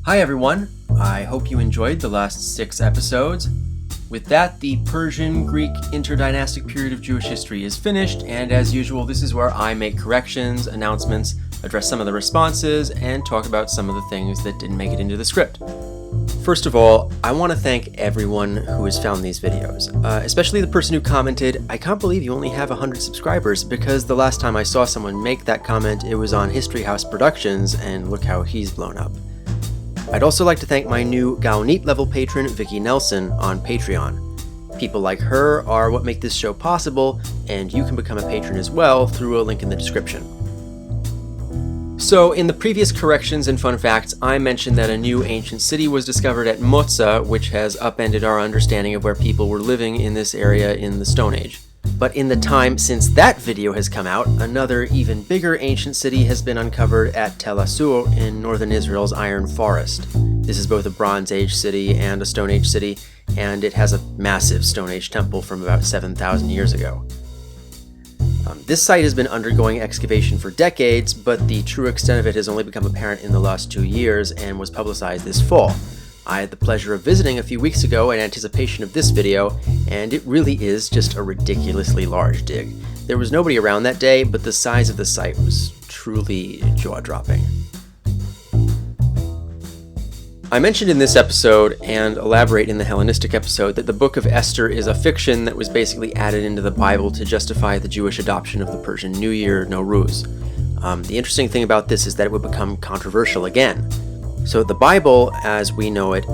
Hi everyone, I hope you enjoyed the last 6 episodes. With that, the Persian, Greek, interdynastic period of Jewish history is finished, and as usual, this is where I make corrections, announcements, address some of the responses, and talk about some of the things that didn't make it into the script. First of all, I want to thank everyone who has found these videos, especially the person who commented, "I can't believe you only have 100 subscribers," because the last time I saw someone make that comment, it was on History House Productions, and look how he's blown up. I'd also like to thank my new Gaonit level patron, Vicky Nelson, on Patreon. People like her are what make this show possible, and you can become a patron as well through a link in the description. So, in the previous corrections and fun facts, I mentioned that a new ancient city was discovered at Moza, which has upended our understanding of where people were living in this area in the Stone Age. But in the time since that video has come out, another even bigger ancient city has been uncovered at Tel Asur in northern Israel's Iron Forest. This is both a Bronze Age city and a Stone Age city, and it has a massive Stone Age temple from about 7,000 years ago. This site has been undergoing excavation for decades, but the true extent of it has only become apparent in the last 2 years and was publicized this fall. I had the pleasure of visiting a few weeks ago in anticipation of this video, and it really is just a ridiculously large dig. There was nobody around that day, but the size of the site was truly jaw-dropping. I mentioned in this episode, and elaborate in the Hellenistic episode, that the Book of Esther is a fiction that was basically added into the Bible to justify the Jewish adoption of the Persian New Year, Nowruz. The interesting thing about this is that it would become controversial again. So the Bible, as we know it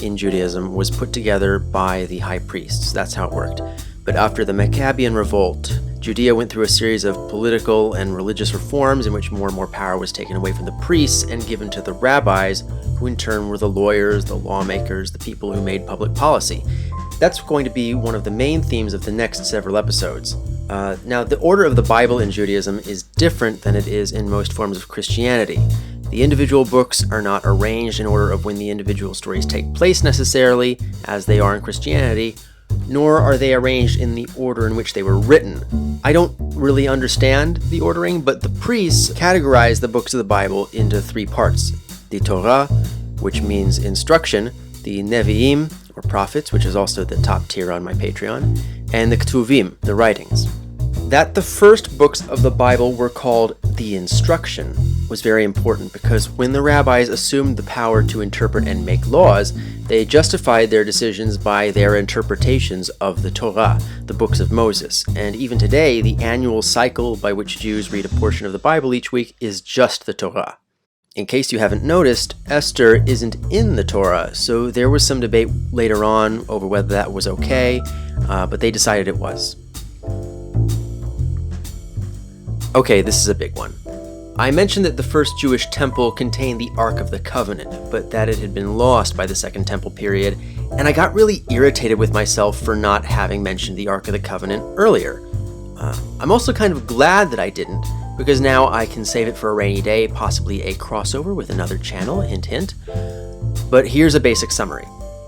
in Judaism, was put together by the high priests. That's how it worked. But after the Maccabean revolt, Judea went through a series of political and religious reforms in which more and more power was taken away from the priests and given to the rabbis, who in turn were the lawyers, the lawmakers, the people who made public policy. That's going to be one of the main themes of the next several episodes. Now, the order of the Bible in Judaism is different than it is in most forms of Christianity. The individual books are not arranged in order of when the individual stories take place necessarily, as they are in Christianity, nor are they arranged in the order in which they were written. I don't really understand the ordering, but the priests categorize the books of the Bible into 3 parts. The Torah, which means instruction, the Nevi'im, or prophets, which is also the top tier on my Patreon, and the Ketuvim, the writings. That the first books of the Bible were called the instruction was very important because when the rabbis assumed the power to interpret and make laws, they justified their decisions by their interpretations of the Torah, the books of Moses. And even today, the annual cycle by which Jews read a portion of the Bible each week is just the Torah. In case you haven't noticed, Esther isn't in the Torah, so there was some debate later on over whether that was okay, but they decided it was. Okay, this is a big one. I mentioned that the first Jewish temple contained the Ark of the Covenant, but that it had been lost by the Second Temple period, and I got really irritated with myself for not having mentioned the Ark of the Covenant earlier. I'm also kind of glad that I didn't, because now I can save it for a rainy day, possibly a crossover with another channel, hint hint. But here's a basic summary.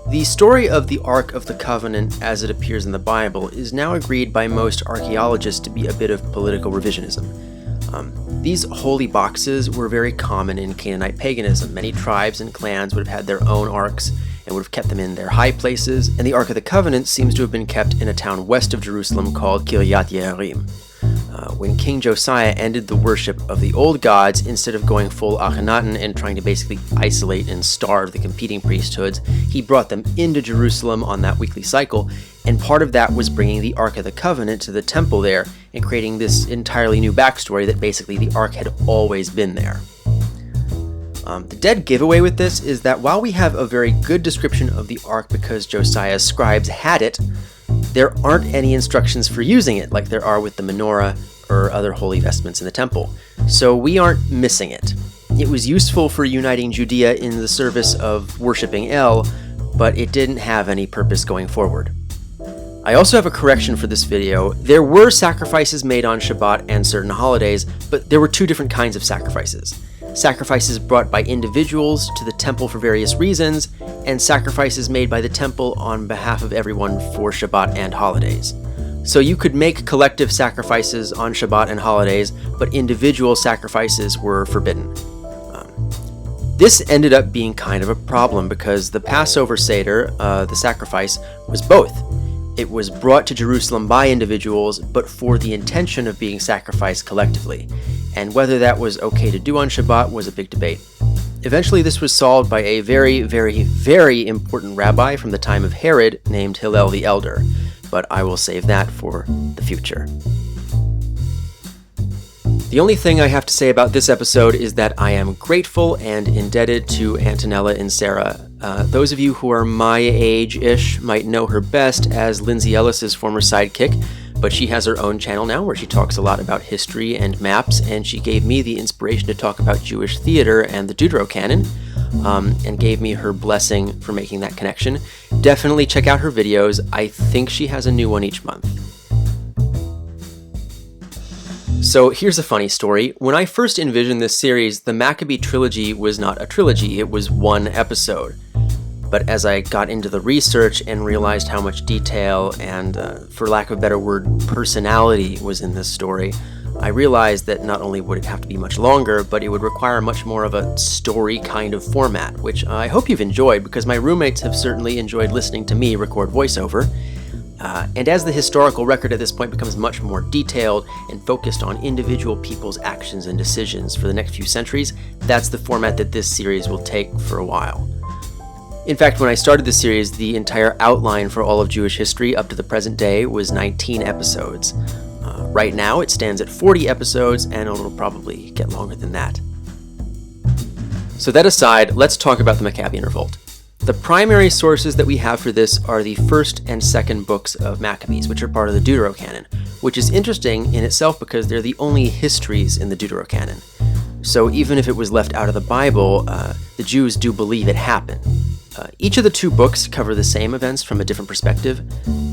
The story of the Ark of the Covenant as it appears in the Bible is now agreed by most archaeologists to be a bit of political revisionism. These holy boxes were very common in Canaanite paganism. Many tribes and clans would have had their own arks and would have kept them in their high places, and the Ark of the Covenant seems to have been kept in a town west of Jerusalem called Kiryat Yearim. When King Josiah ended the worship of the old gods, instead of going full Akhenaten and trying to basically isolate and starve the competing priesthoods, he brought them into Jerusalem on that weekly cycle, and part of that was bringing the Ark of the Covenant to the temple there and creating this entirely new backstory that basically the Ark had always been there. The dead giveaway with this is that while we have a very good description of the Ark because Josiah's scribes had it, there aren't any instructions for using it like there are with the menorah or other holy vestments in the temple. So we aren't missing it. It was useful for uniting Judea in the service of worshipping El, but it didn't have any purpose going forward. I also have a correction for this video. There were sacrifices made on Shabbat and certain holidays, but there were 2 different kinds of sacrifices. Sacrifices brought by individuals to the temple for various reasons, and sacrifices made by the temple on behalf of everyone for Shabbat and holidays. So you could make collective sacrifices on Shabbat and holidays, but individual sacrifices were forbidden. This ended up being kind of a problem because the Passover Seder, the sacrifice, was both. It was brought to Jerusalem by individuals, but for the intention of being sacrificed collectively, and whether that was okay to do on Shabbat was a big debate. Eventually, this was solved by a very, very, very important rabbi from the time of Herod named Hillel the Elder, but I will save that for the future. The only thing I have to say about this episode is that I am grateful and indebted to Nella and Sarah. Those of you who are my age-ish might know her best as Lindsay Ellis's former sidekick, but she has her own channel now where she talks a lot about history and maps, and she gave me the inspiration to talk about Jewish theater and the Deuterocanon, and gave me her blessing for making that connection. Definitely check out her videos. I think she has a new one each month. So here's a funny story. When I first envisioned this series, the Maccabee Trilogy was not a trilogy, it was one episode. But as I got into the research and realized how much detail and, for lack of a better word, personality was in this story, I realized that not only would it have to be much longer, but it would require much more of a story kind of format, which I hope you've enjoyed because my roommates have certainly enjoyed listening to me record voiceover. And as the historical record at this point becomes much more detailed and focused on individual people's actions and decisions for the next few centuries, that's the format that this series will take for a while. In fact, when I started this series, the entire outline for all of Jewish history up to the present day was 19 episodes. Right now, it stands at 40 episodes, and it'll probably get longer than that. So that aside, let's talk about the Maccabean Revolt. The primary sources that we have for this are the first and second books of Maccabees, which are part of the Deuterocanon, which is interesting in itself because they're the only histories in the Deuterocanon. So even if it was left out of the Bible, the Jews do believe it happened. Each of the two books cover the same events from a different perspective.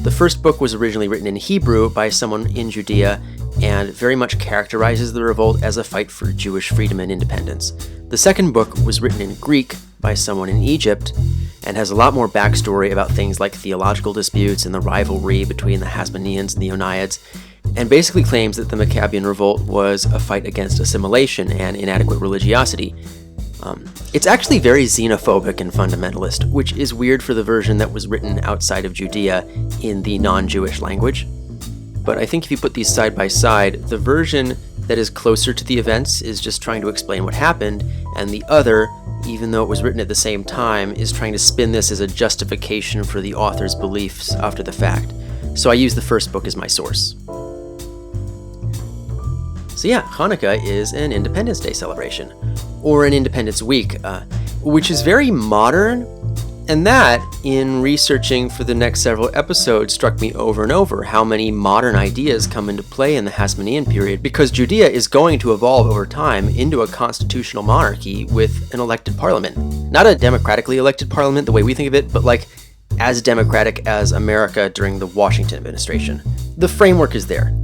The first book was originally written in Hebrew by someone in Judea and very much characterizes the revolt as a fight for Jewish freedom and independence. The second book was written in Greek by someone in Egypt and has a lot more backstory about things like theological disputes and the rivalry between the Hasmoneans and the Onnaids, and basically claims that the Maccabean Revolt was a fight against assimilation and inadequate religiosity. It's actually very xenophobic and fundamentalist, which is weird for the version that was written outside of Judea in the non-Jewish language. But I think if you put these side by side, the version that is closer to the events is just trying to explain what happened, and the other, even though it was written at the same time, is trying to spin this as a justification for the author's beliefs after the fact. So I use the first book as my source. So yeah, Hanukkah is an Independence Day celebration, or an Independence Week, which is very modern, and that, in researching for the next several episodes, struck me over and over how many modern ideas come into play in the Hasmonean period, because Judea is going to evolve over time into a constitutional monarchy with an elected parliament. Not a democratically elected parliament the way we think of it, but like as democratic as America during the Washington administration. The framework is there.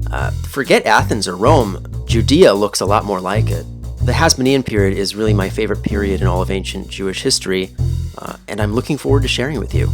Forget Athens or Rome, Judea looks a lot more like it. The Hasmonean period is really my favorite period in all of ancient Jewish history, and I'm looking forward to sharing it with you.